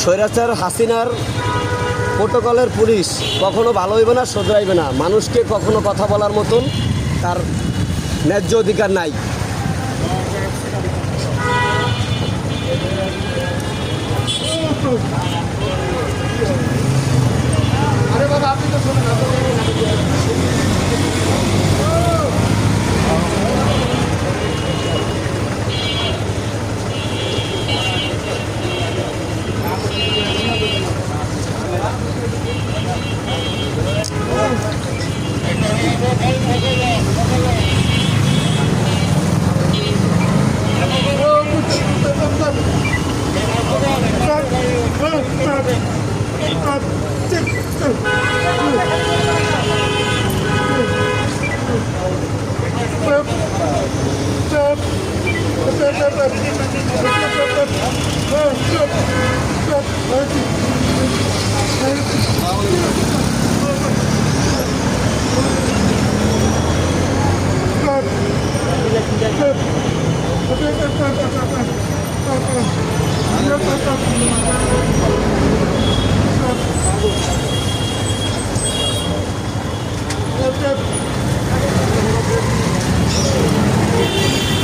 স্বৈরাচার হাসিনার প্রোটোকলের পুলিশ কখনো ভালো হইবে না, শোধরাইবে না। মানুষকে কখনো কথা বলার মতন তার ন্যায্য অধিকার নাই। আরে বাবা আপনি তো শোনেন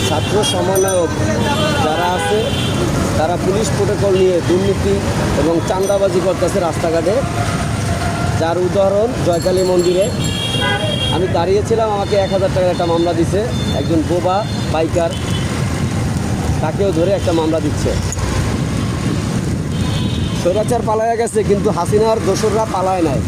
ছাত্র সমন্বয়ক যারা আছে তারা পুলিশ প্রোটোকল নিয়ে দুর্নীতি এবং চাঁদাবাজি করতেছে রাস্তাঘাটে। যার উদাহরণ জয়কালী মন্দিরে আমি দাঁড়িয়েছিলাম, আমাকে 1000 টাকার একটা মামলা দিছে। একজন বোবা বাইকার, তাকেও ধরে একটা মামলা দিচ্ছে। স্বৈরাচার পালায়া গেছে, কিন্তু হাসিনার দোসররা পালায় নাই।